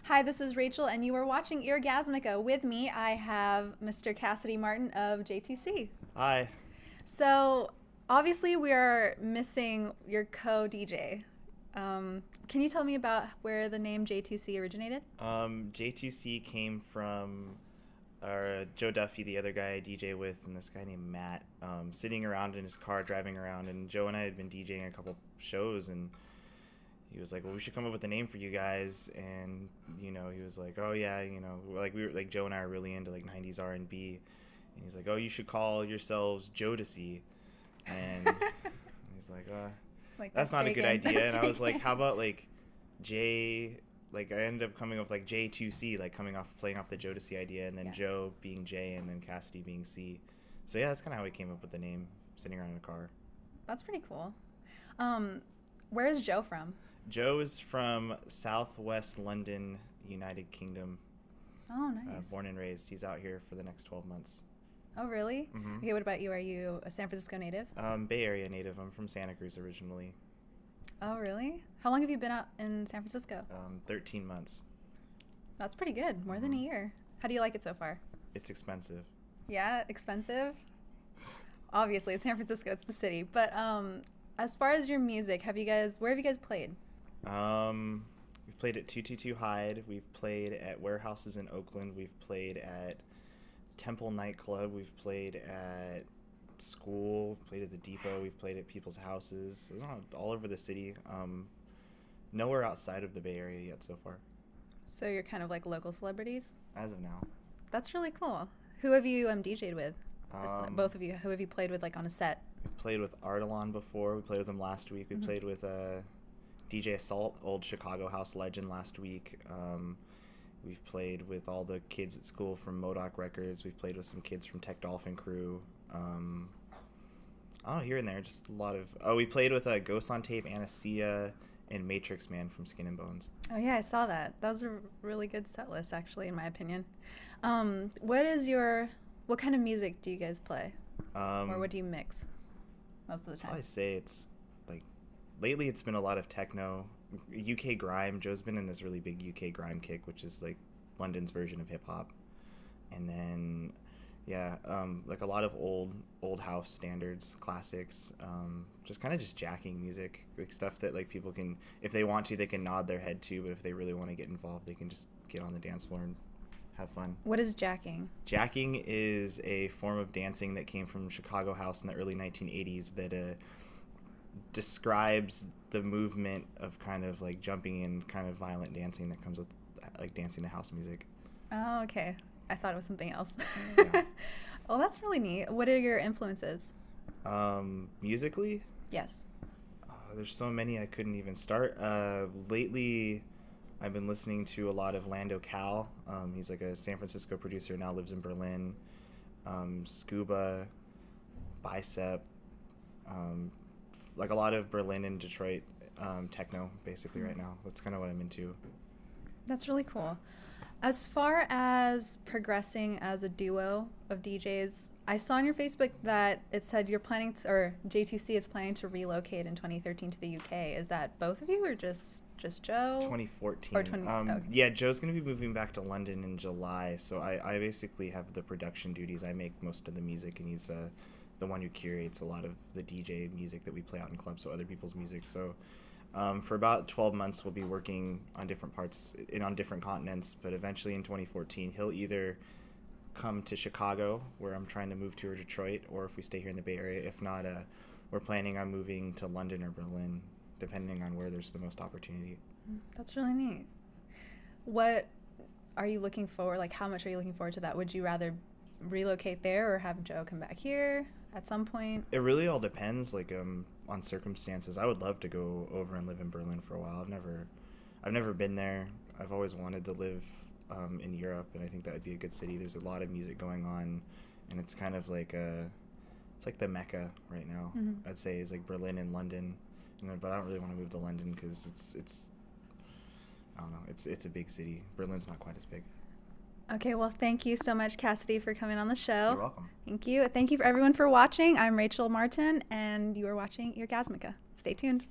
Hi, this is Rachel, and you are watching Eargasmica. With me, I have Mr. Cassidy Martin of JTC. Hi. So, obviously, we are missing your co-DJ. Can you tell me about where the name JTC originated? J2C came from Joe Duffy, the other guy I DJ with, and this guy named Matt, sitting around in his car driving around. And Joe and I had been DJing a couple shows, and he was like, "Well, we should come up with a name for you guys." And he was like, "Oh yeah, like we were like Joe and I are really into like '90s R&B," and he's like, "Oh, you should call yourselves Jodeci." And he's like, Like that's not a Jake good and idea. And I was like, Jake. how about like J, like I ended up coming up with like J2C, like playing off the Jodeci idea, and then Yeah. Joe being J and then Cassidy being C. So yeah, that's kind of how we came up with the name, sitting around in a car. That's pretty cool. Where is Joe from? Joe is from Southwest London, United Kingdom, Oh, nice. born and raised. He's out here for the next 12 months. Oh, really? Hmm. Okay, what about you? Are you a San Francisco native? Bay Area native. I'm from Santa Cruz originally. Oh, really? How long have you been out in San Francisco? 13 months. That's pretty good. More than a year. How do you like it so far? It's expensive. Yeah, expensive. Obviously, it's San Francisco, it's the city. But as far as your music, where have you guys played? We've played at 222 Hyde. We've played at warehouses in Oakland. We've played at Temple Nightclub. We've played at school. We've played at the Depot. We've played at people's houses. All over the city. Nowhere outside of the Bay Area yet so far, So you're kind of like local celebrities? as of now. That's really cool. Who have you DJ'd with? Um, Both of you. Who have you played with like on a set? We've played with Artelon before. We played with him last week. We played with DJ Assault, old Chicago house legend, last week. We've played with all the kids at school from Modoc Records. We've played with some kids from Tech Dolphin Crew. I don't know, here and there, just a lot of... Oh, we played with Ghost on Tape, Anesthesia, and Matrix Man from Skin and Bones. Oh yeah, I saw that. That was a really good set list, actually, in my opinion. What kind of music do you guys play? Or what do you mix most of the time? Probably say it's like... Lately it's been a lot of techno, UK grime. Joe's been in this really big UK grime kick, which is like London's version of hip-hop. And then... Yeah, like a lot of old house standards, classics, just kind of just jacking music, like stuff that like people can, if they want to, they can nod their head to, but if they really want to get involved, they can just get on the dance floor and have fun. What is jacking? Jacking is a form of dancing that came from Chicago house in the early 1980s that describes the movement of kind of like jumping and kind of violent dancing that comes with like dancing to house music. Oh, okay. I thought it was something else. Yeah. Well, that's really neat. What are your influences? Musically? Yes. There's so many I couldn't even start. Lately, I've been listening to a lot of Lando Cal. He's like a San Francisco producer, now lives in Berlin. Scuba, Bicep, like a lot of Berlin and Detroit techno, basically, right now. That's kind of what I'm into. That's really cool. As far as progressing as a duo of DJs, I saw on your Facebook that it said you're planning to, or JTC is planning to relocate in 2013 to the UK. Is that both of you or just Joe? 2014. Or 20 okay. Yeah, Joe's going to be moving back to London in July, so I basically have the production duties. I make most of the music, and he's the one who curates a lot of the DJ music that we play out in clubs, so other people's music. So for about 12 months, we'll be working on different parts and on different continents, but eventually in 2014, he'll either come to Chicago, where I'm trying to move to, or Detroit, or if we stay here in the Bay Area. If not, we're planning on moving to London or Berlin, depending on where there's the most opportunity. That's really neat. What are you looking for? Like, how much are you looking forward to that? Would you rather relocate there or have Joe come back here at some point? It really all depends, like on circumstances. I would love to go over and live in Berlin for a while. I've never been there. I've always wanted to live in Europe, and I think that would be a good city. There's a lot of music going on, and it's kind of like it's like the Mecca right now. Mm-hmm. I'd say is like Berlin and London, but I don't really want to move to London because it's I don't know. It's a big city. Berlin's not quite as big. Okay, well, thank you so much, Cassidy, for coming on the show. You're welcome. Thank you. Thank you for everyone for watching. I'm Rachel Martin, and you are watching Eargasmica. Stay tuned.